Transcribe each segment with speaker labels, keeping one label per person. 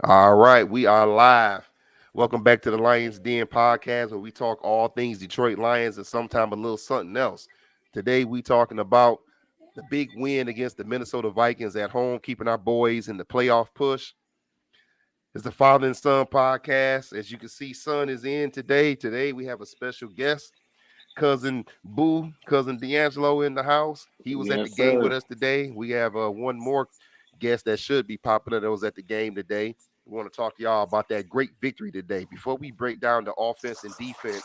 Speaker 1: All right, we are live. Welcome back to the Lions Den podcast, where we talk all things Detroit Lions and sometimes a little something else. Today, we talking about the big win against the Minnesota Vikings at home, keeping our boys in the playoff push. It's the Father and Son podcast. As you can see, Son is in today. Today, we have a special guest, cousin Boo, cousin D'Angelo in the house. He was at the
Speaker 2: Yes,
Speaker 1: game with
Speaker 2: sir.
Speaker 1: us today. We have one more guest that should be popular that was at the game today. We want to talk to y'all about that great victory today. Before we break down the offense and defense,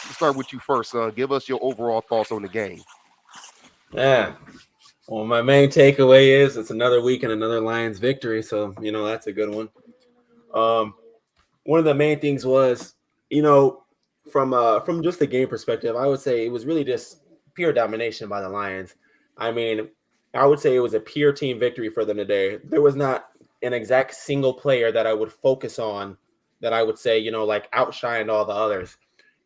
Speaker 1: let's start with you first, son. Give us your overall thoughts on the game.
Speaker 3: Yeah. Well, my main takeaway is it's another week and another Lions victory, so that's a good one. Um, One of the main things was, you know, from just the game perspective, I would say it was really just pure domination by the Lions. I mean, I would say it was a pure team victory for them today. There was not an exact single player that I would focus on that I would say, like outshined all the others.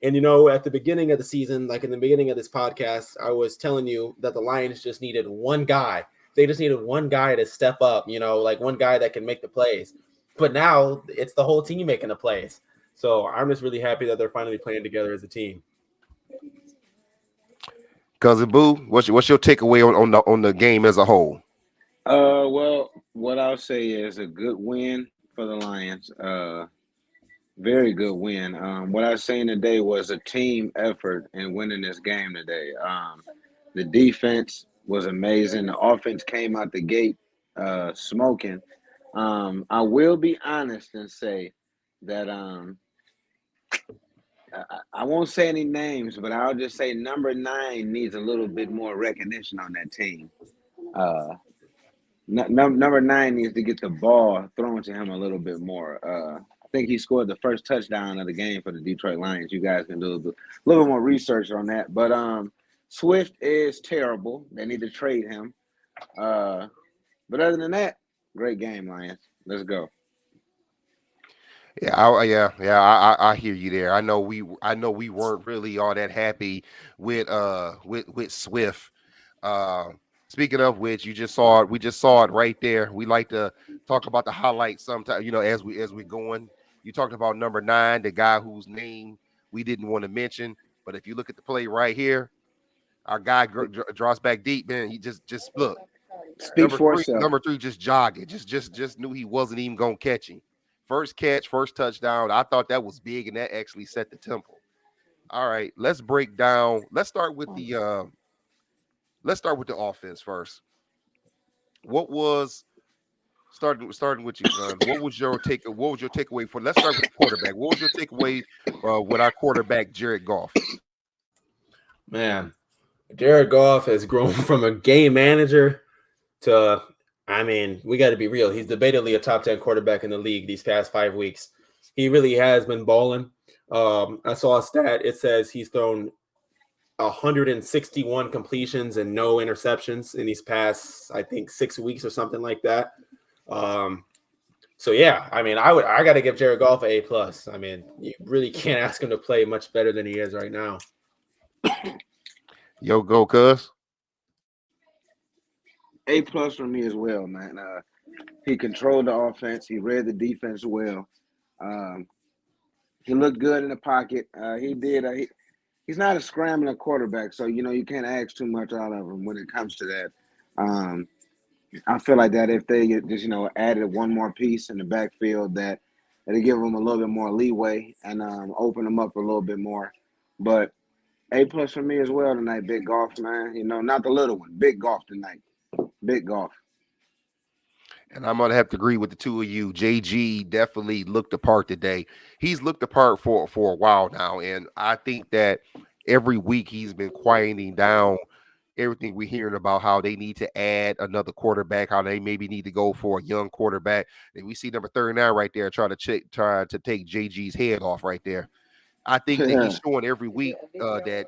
Speaker 3: And at the beginning of the season, like in the beginning of this podcast, I was telling you that the Lions just needed one guy. They just needed one guy to step up, like one guy that can make the plays. But now it's the whole team making the plays. So I'm just really happy that they're finally playing together as a team.
Speaker 1: Cousin Boo, what's your takeaway on the game as a whole?
Speaker 2: Well, what I'll say is a good win for the Lions. Very good win. What I was saying today was a team effort in winning this game today. The defense was amazing. The offense came out the gate smoking. I will be honest and say that I won't say any names, but I'll just say number 9 needs a little bit more recognition on that team. Uh, Number 9 needs to get the ball thrown to him a little bit more. I think he scored the first touchdown of the game for the Detroit Lions. You guys can do a little bit more research on that. But Swift is terrible. They need to trade him. Uh, but other than that, great game, Lions. Let's go.
Speaker 1: Yeah. I hear you there. I know we weren't really all that happy with Swift. Uh, Speaking of which, you just saw it. We just saw it right there. We like to talk about the highlights sometimes. As we going. You talked about number 9, the guy whose name we didn't want to mention. But if you look at the play right here, our guy draws back deep, man. He just look.
Speaker 2: Speaks
Speaker 1: Number
Speaker 2: for
Speaker 1: three,
Speaker 2: itself.
Speaker 1: number three, just jogging, just knew he wasn't even gonna catch him. First catch, first touchdown. I thought that was big, and that actually set the tempo. All right, let's break down. Let's start with the offense first. What was starting with you, son? What was your takeaway for? Let's start with the quarterback. What was your takeaway with our quarterback, Jared Goff?
Speaker 3: Man, Jared Goff has grown from a game manager to, I mean, we got to be real. He's debatably a top 10 quarterback in the league these past 5 weeks. He really has been balling. I saw a stat. It says he's thrown 161 completions and no interceptions in these past, I think, 6 weeks or something like that. Um, so yeah, I mean, I got to give Jared Goff a plus. I mean, you really can't ask him to play much better than he is right now.
Speaker 1: Yo, go, cuz.
Speaker 2: A plus for me as well, man. He controlled the offense. He read the defense well. Um, he looked good in the pocket. He did. He's not a scrambling quarterback, so you can't ask too much out of him when it comes to that. Um, I feel like that if they just added one more piece in the backfield, that it'll give them a little bit more leeway and open them up a little bit more. But A plus for me as well tonight. Big golf, man. Not the little one. Big golf tonight. Big golf.
Speaker 1: And I'm gonna have to agree with the two of you. JG definitely looked the part today. He's looked the part for a while now, and I think that every week he's been quieting down everything we're hearing about how they need to add another quarterback, how they maybe need to go for a young quarterback. And we see number 39 right there try to take JG's head off right there. I think that he's showing every week that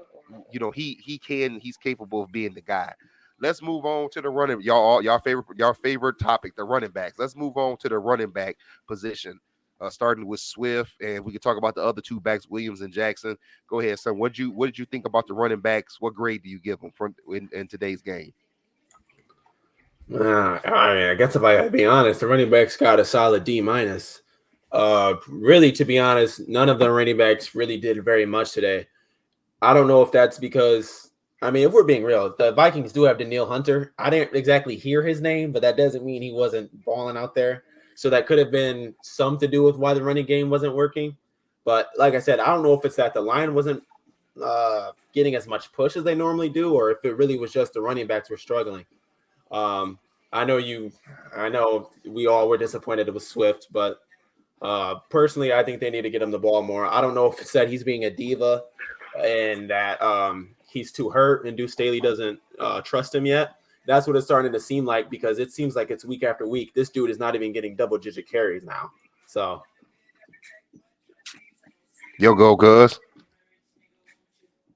Speaker 1: he's capable of being the guy. Let's move on to the running y'all favorite topic, the running backs. Let's move on to the running back position. Starting with Swift, and we can talk about the other two backs, Williams and Jackson. Go ahead, son. What did you think about the running backs? What grade do you give them in today's game?
Speaker 3: I mean, I guess if I gotta be honest, the running backs got a solid D minus. Really, to be honest, none of the running backs really did very much today. I don't know if that's because, I mean, if we're being real, the Vikings do have Daniil Hunter. I didn't exactly hear his name, but that doesn't mean he wasn't balling out there. So that could have been some to do with why the running game wasn't working. But like I said, I don't know if it's that the line wasn't getting as much push as they normally do, or if it really was just the running backs were struggling. Um, I know you, I know we all were disappointed it was Swift, but personally, I think they need to get him the ball more. I don't know if it's that he's being a diva and that he's too hurt and Deuce Staley doesn't trust him yet. That's what it's starting to seem like because it seems like it's week after week. This dude is not even getting double-digit carries now. So
Speaker 1: Yo, go, Cuz.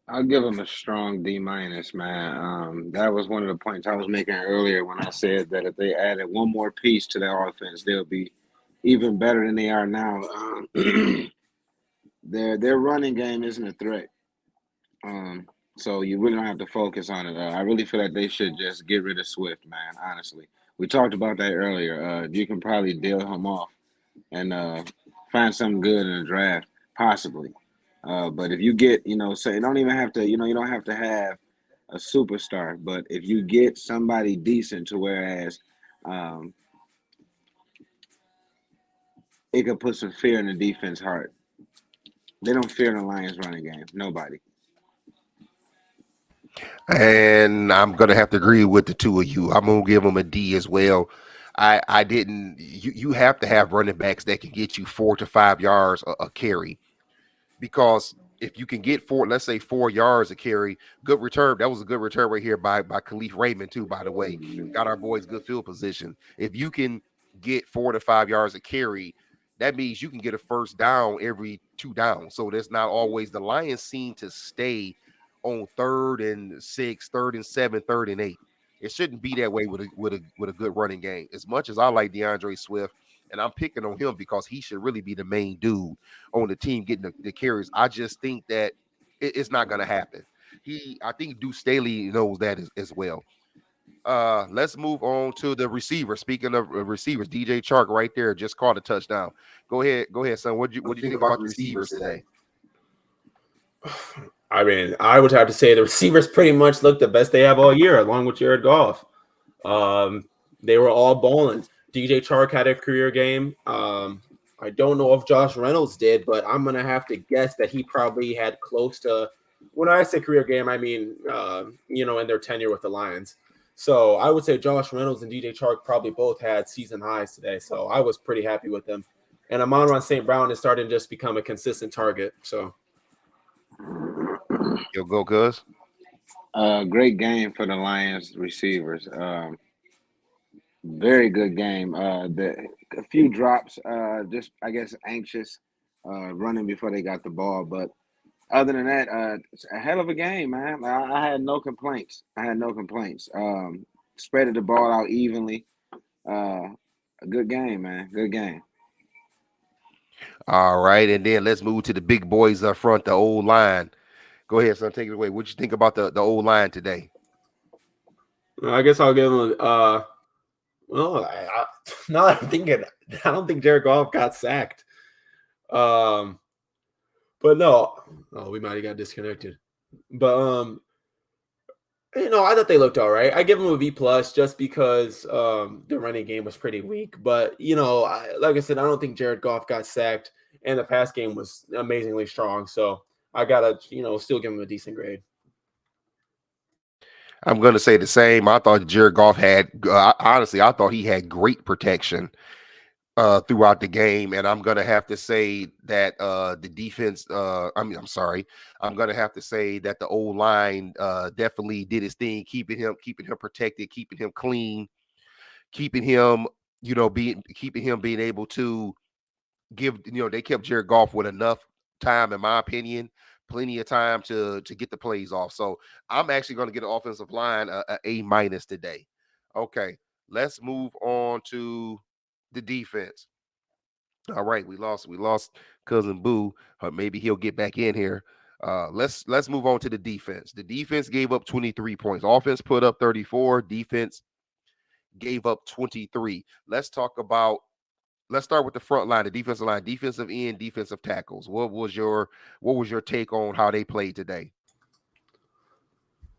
Speaker 2: I'll give him a strong D minus, man. That was one of the points I was making earlier when I said that if they added one more piece to their offense, they'll be even better than they are now. Their running game isn't a threat. Um, so you really don't have to focus on it. I really feel like they should just get rid of Swift, man. Honestly, we talked about that earlier. You can probably deal him off and find something good in the draft, possibly. But if you get, say, don't even have to, you don't have to have a superstar. But if you get somebody decent to whereas um, it could put some fear in the defense heart. They don't fear the Lions running game. Nobody.
Speaker 1: And I'm gonna have to agree with the two of you. I'm gonna give them a D as well. I didn't. You have to have running backs that can get you 4 to 5 yards a carry, because if you can get four, let's say 4 yards a carry, good return. That was a good return right here by Khalif Raymond too. By the way, got our boys good field position. If you can get 4 to 5 yards a carry, that means you can get a first down every 2 downs. So that's not always the Lions seem to stay on 3rd and 6, 3rd and 7, 3rd and 8. It shouldn't be that way with a good running game. As much as I like DeAndre Swift, and I'm picking on him because he should really be the main dude on the team getting the carries. I just think that it's not going to happen. I think Deuce Staley knows that as well. Let's move on to the receiver. Speaking of receivers, DJ Chark right there just caught a touchdown. Go ahead, son. What do you think about the receivers today?
Speaker 3: I mean, I would have to say the receivers pretty much look the best they have all year, along with Jared Goff. Um, they were all balling. DJ Chark had a career game. I don't know if Josh Reynolds did, but I'm gonna have to guess that he probably had close to. When I say career game, I mean in their tenure with the Lions. So I would say Josh Reynolds and DJ Chark probably both had season highs today. So I was pretty happy with them. And Amon-Ra St. Brown is starting to just become a consistent target. So
Speaker 1: Yo, go, Cuz.
Speaker 2: Great game for the Lions receivers. Very good game. A few drops, just I guess anxious, running before they got the ball. But other than that, it's a hell of a game, man. I had no complaints. I had no complaints. Spreaded the ball out evenly. Uh, a good game, man. Good game.
Speaker 1: All right, and then let's move to the big boys up front, the old line. Go ahead, son. Take it away. What you think about the old line today?
Speaker 3: I guess I'll give him. Well, now that I'm thinking, I don't think Jared Goff got sacked. Um, but no, oh, we might have got disconnected. But I thought they looked all right. I give them a B plus just because the running game was pretty weak. But like I said, I don't think Jared Goff got sacked, and the pass game was amazingly strong. So I gotta still give him a decent grade.
Speaker 1: I'm going to say the same. I thought Jared Goff had, honestly, I thought he had great protection throughout the game, and I'm going to have to say that the defense. I'm sorry. I'm going to have to say that the old line definitely did his thing, keeping him protected, keeping him clean, keeping him, keeping him being able to they kept Jared Goff with enough time, in my opinion, plenty of time to get the plays off. So I'm actually going to get an offensive line A minus today. Okay, let's move on to the defense. All right, we lost cousin Boo. Maybe he'll get back in here. Let's move on to the defense. The defense gave up 23 points. Offense put up 34. Defense gave up 23. Let's start with the front line, the defensive line, defensive end, defensive tackles. What was your take on how they played today?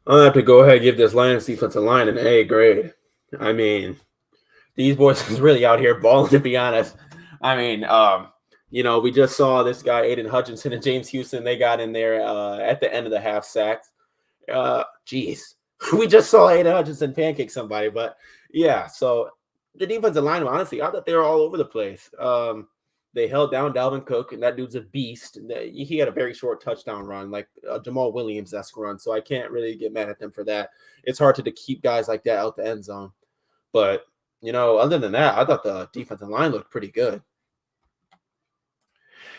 Speaker 3: I'll have to go ahead and give this Lions defensive line an A grade. I mean, these boys is really out here balling, to be honest. I mean, we just saw this guy, Aiden Hutchinson and James Houston. They got in there at the end of the half sacked. Geez, we just saw Aiden Hutchinson pancake somebody, but yeah. So the defensive line, honestly, I thought they were all over the place. They held down Dalvin Cook, and that dude's a beast. He had a very short touchdown run, like Jamal Williams-esque run. So I can't really get mad at them for that. It's hard to keep guys like that out the end zone. But other than that, I thought the defensive line looked pretty good.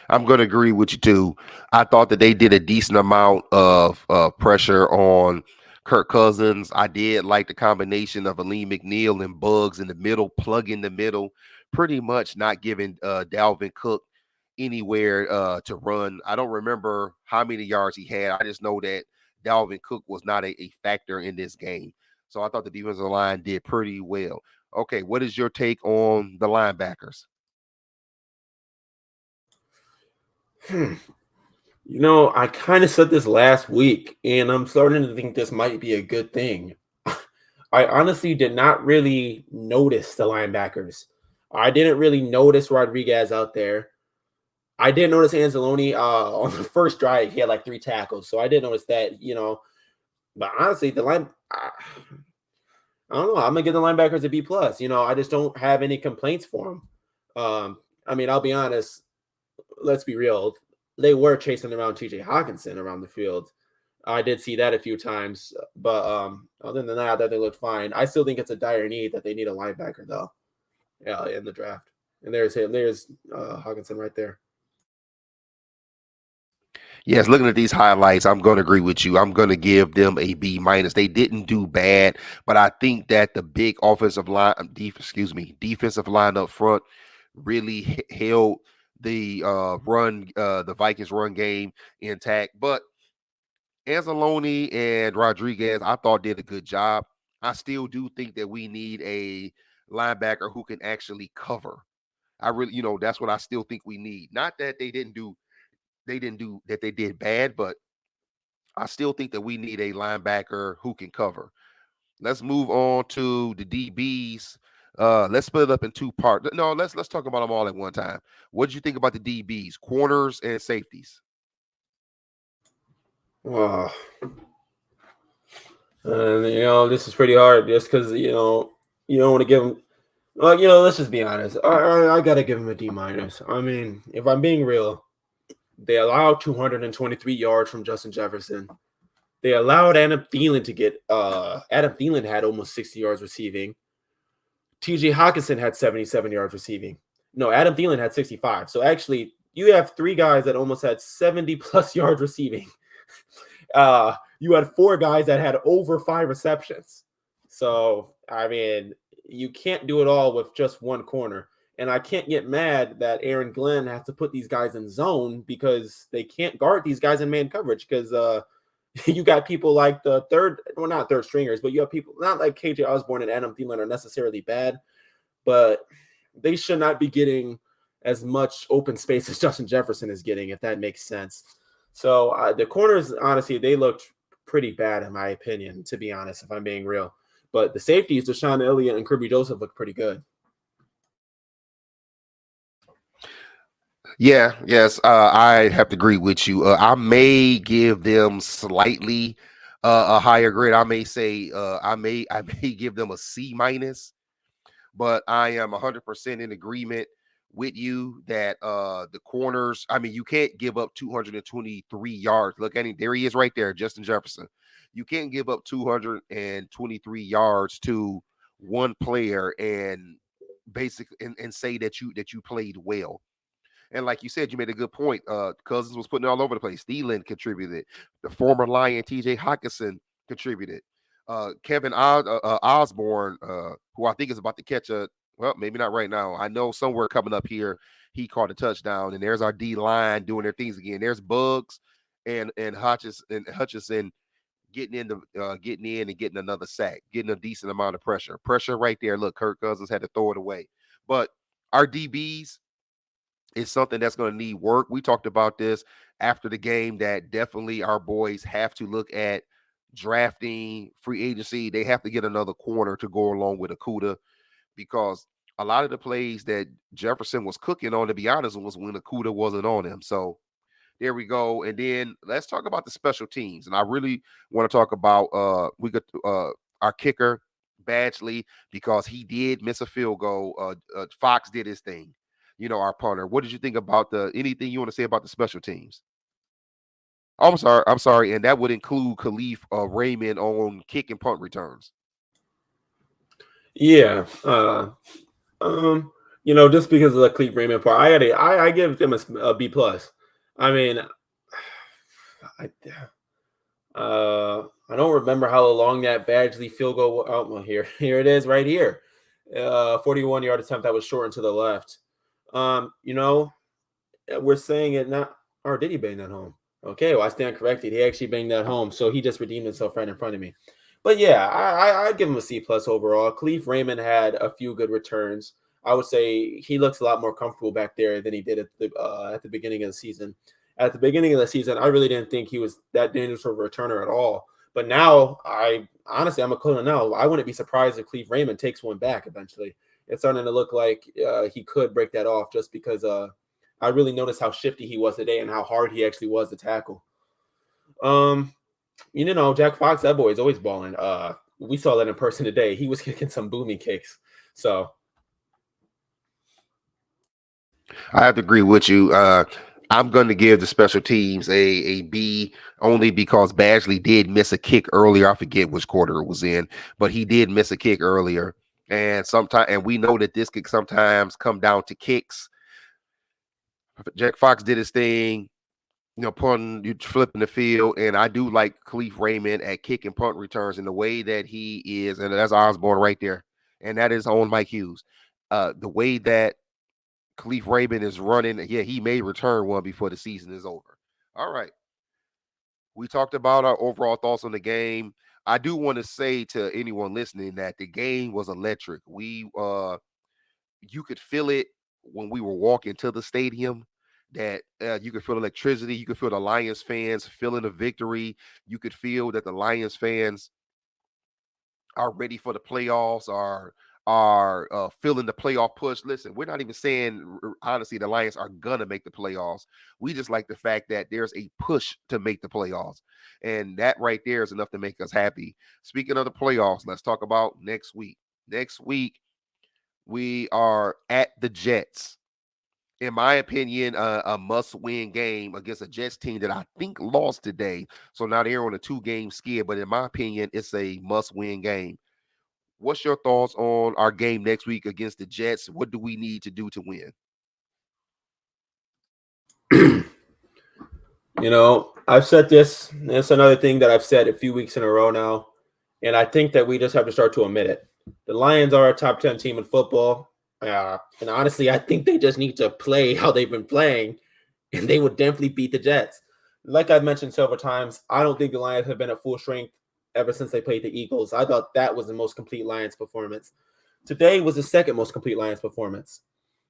Speaker 1: I'm going to agree with you too. I thought that they did a decent amount of pressure on Kirk Cousins. I did like the combination of Aleem McNeil and Bugs in the middle, plug in the middle, pretty much not giving Dalvin Cook anywhere to run. I don't remember how many yards he had. I just know that Dalvin Cook was not a factor in this game. So I thought the defensive line did pretty well. Okay, what is your take on the linebackers?
Speaker 3: Hmm. I kind of said this last week, and I'm starting to think this might be a good thing. I honestly did not really notice the linebackers. I didn't really notice Rodriguez out there. I didn't notice Anzalone on the first drive. He had like 3 tackles, so I didn't notice that. But honestly, I don't know. I'm gonna give the linebackers a B plus. I just don't have any complaints for them. I mean, I'll be honest. Let's be real. They were chasing around TJ Hawkinson around the field. I did see that a few times, but other than that, they looked fine. I still think it's a dire need that they need a linebacker though. Yeah, in the draft. And there's Hawkinson right there.
Speaker 1: Yes, looking at these highlights, I'm going to agree with you. I'm going to give them a B minus. They didn't do bad, but I think that the big offensive line, defensive line up front really held the Vikings run game intact. But Anzalone and Rodriguez, I thought did a good job. I still do think that we need a linebacker who can actually cover. I really, that's what I still think we need. Not that they didn't do that they did bad, but I still think that we need a linebacker who can cover. Let's move on to the DBs. Let's split it up in two parts. No, let's talk about them all at one time. What did you think about the DBs, corners and safeties?
Speaker 3: Wow. And this is pretty hard just because you don't want to give them. Well, let's just be honest. I gotta give them a D minus. I mean, if I'm being real, they allowed 223 yards from Justin Jefferson. They allowed Adam Thielen to get. Adam Thielen had almost 60 yards receiving. T.J. Hawkinson had 77 yards receiving. No, Adam Thielen had 65. So actually, you have 3 guys that almost had 70 plus yards receiving. You had 4 guys that had over 5 receptions. So, I mean, you can't do it all with just one corner. And I can't get mad that Aaron Glenn has to put these guys in zone because they can't guard these guys in man coverage because you got people like the not third stringers, but you have people not like KJ Osborne and Adam Thielen are necessarily bad, but they should not be getting as much open space as Justin Jefferson is getting, if that makes sense. So the corners, honestly, they looked pretty bad in my opinion, to be honest, if I'm being real. But the safeties, Deshaun Elliott and Kirby Joseph, look pretty good.
Speaker 1: Yeah, yes, I have to agree with you. I may give them slightly a higher grade. I may say I may give them a C minus, but I am 100% in agreement with you that the corners. I mean, you can't give up 223 yards. Look at him, there he is, right there, Justin Jefferson. You can't give up 223 yards to one player and and say that you played well. And like you said, you made a good point. Cousins was putting it all over the place. Thielen contributed. The former Lion T.J. Hawkinson contributed. Kevin Osborne, who I think is about to catch well, maybe not right now. I know somewhere coming up here, he caught a touchdown. And there's our D line doing their things again. There's Bugs and Hutchison getting in and getting another sack, getting a decent amount of pressure. Pressure right there. Look, Kirk Cousins had to throw it away. But our DBs is something that's going to need work. We talked about this after the game that definitely our boys have to look at drafting free agency. They have to get another corner to go along with Akuda because a lot of the plays that Jefferson was cooking on, to be honest, was when Akuda wasn't on him. So there we go. And then let's talk about the special teams. And I really want to talk about our kicker Badgley because he did miss a field goal. Fox did his thing. Our punter. What did you think about the anything you want to say about the special teams? Oh, I'm sorry. I'm sorry. And that would include Khalif Raymond on kick and punt returns.
Speaker 3: Yeah. Um, just because of the Cleve Raymond part, I give them a B plus. I mean, I I don't remember how long that Badgley field goal. Oh, well, here it is, right here. 41-yard attempt that was shortened to the left. You know, we're saying it not, or did he bang that home? Okay, well, I stand corrected. He actually banged that home, so he just redeemed himself right in front of me. But yeah, I'd give him a C plus overall. Khalif Raymond had a few good returns. I would say he looks a lot more comfortable back there than he did at the beginning of the season. At the beginning of the season, I really didn't think he was that dangerous of a returner at all. But now, I'm a clone now. I wouldn't be surprised if Khalif Raymond takes one back eventually. It's starting to look like he could break that off just because I really noticed how shifty he was today and how hard he actually was to tackle. Um, Jack Fox, that boy is always balling. We saw that in person today. He was kicking some booming kicks. So
Speaker 1: I have to agree with you. I'm going to give the special teams a B only because Badgley did miss a kick earlier. I forget which quarter it was in, but he did miss a kick earlier. And we know that this could sometimes come down to kicks. Jack Fox did his thing, punting, you flipping the field, and I do like Khalif Raymond at kick and punt returns in the way that he is, and that's Osborne right there, and that is on Mike Hughes. The way that Khalif Raymond is running. Yeah, he may return one before the season is over. All right. We talked about our overall thoughts on the game. I do want to say to anyone listening that the game was electric. You could feel it when we were walking to the stadium. That you could feel electricity. You could feel the Lions fans feeling the victory. You could feel that the Lions fans are ready for the playoffs, are feeling the playoff push. Listen, we're not even saying honestly the Lions are gonna make the playoffs. We just like the fact that there's a push to make the playoffs, and that right there is enough to make us happy. Speaking of the playoffs, let's talk about next week. Next week we are at the Jets. In my opinion, a must-win game against a Jets team that I think lost today. So now they're on a two-game skid. But in my opinion, it's a must-win game. What's your thoughts on our game next week against the Jets? What do we need to do to win?
Speaker 3: I've said this. It's another thing that I've said a few weeks in a row now, and I think that we just have to start to admit it. The Lions are a top 10 team in football, and honestly, I think they just need to play how they've been playing, and they would definitely beat the Jets. Like I've mentioned several times, I don't think the Lions have been at full strength ever since they played the Eagles. I thought that was the most complete Lions performance. Today was the second most complete Lions performance.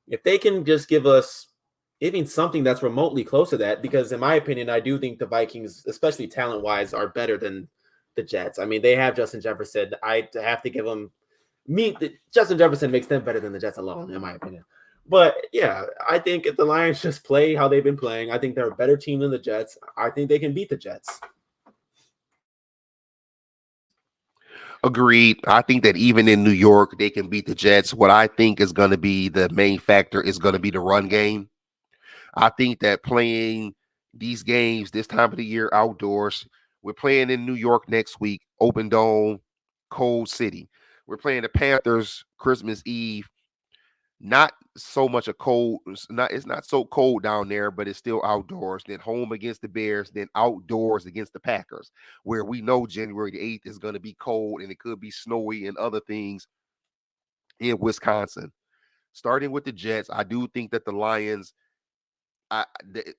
Speaker 3: If they can just give us even something that's remotely close to that, because in my opinion, I do think the Vikings, especially talent wise, are better than the Jets. I mean, they have Justin Jefferson. I have to give them Justin Jefferson makes them better than the Jets alone, in my opinion. But yeah, I think if the Lions just play how they've been playing, I think they're a better team than the Jets. I think they can beat the Jets.
Speaker 1: Agreed. I think that even in New York, they can beat the Jets. What I think is going to be the main factor is going to be the run game. I think that playing these games this time of the year outdoors, we're playing in New York next week, open dome, cold city. We're playing the Panthers Christmas Eve. Not so much a cold, it's not so cold down there, but it's still outdoors. Then home against the Bears, then outdoors against the Packers, where we know January the 8th is going to be cold and it could be snowy and other things in Wisconsin. Starting with the Jets, I do think that the Lions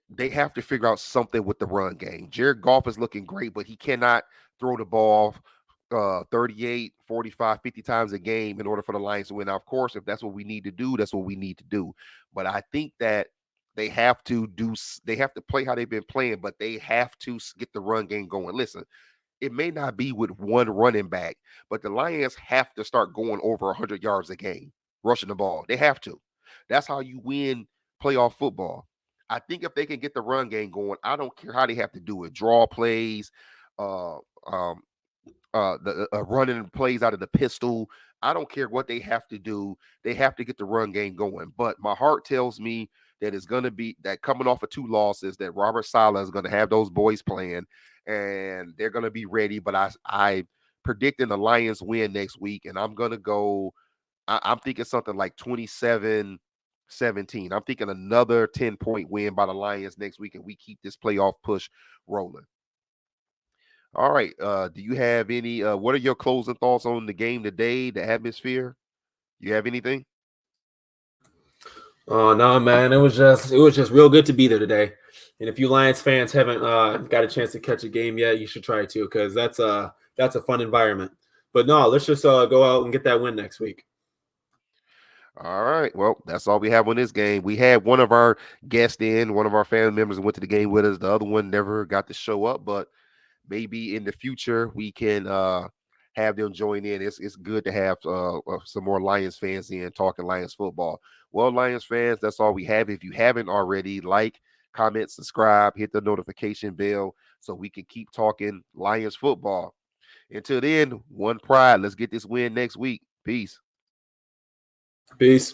Speaker 1: they have to figure out something with the run game. Jared Goff is looking great, but he cannot throw the ball 38, 45, 50 times a game in order for the Lions to win. Now, of course, if that's what we need to do, that's what we need to do. But I think that they have to play how they've been playing, but they have to get the run game going. Listen, it may not be with one running back, but the Lions have to start going over 100 yards a game, rushing the ball. They have to. That's how you win playoff football. I think if they can get the run game going, I don't care how they have to do it. Draw plays, uh, um, the running plays out of the pistol. I don't care what they have to do. They have to get the run game going. But my heart tells me that it's going to be that coming off of two losses, that Robert Saleh is going to have those boys playing, and they're going to be ready. But I predicting the Lions win next week, and I'm going to go. I'm thinking something like 27-17. I'm thinking another 10-point win by the Lions next week, and we keep this playoff push rolling. All right. Do you have any what are your closing thoughts on the game today, the atmosphere? You have anything?
Speaker 3: Oh no, man! It was just real good to be there today. And if you Lions fans haven't got a chance to catch a game yet, you should try to because that's a fun environment. But no, let's just go out and get that win next week.
Speaker 1: All right. Well, that's all we have on this game. We had one of our guests in, one of our family members who went to the game with us. The other one never got to show up, but maybe in the future we can have them join in. It's good to have some more Lions fans in talking Lions football. Well, Lions fans, that's all we have. If you haven't already, like, comment, subscribe, hit the notification bell so we can keep talking Lions football. Until then, one pride. Let's get this win next week. Peace.
Speaker 3: Peace.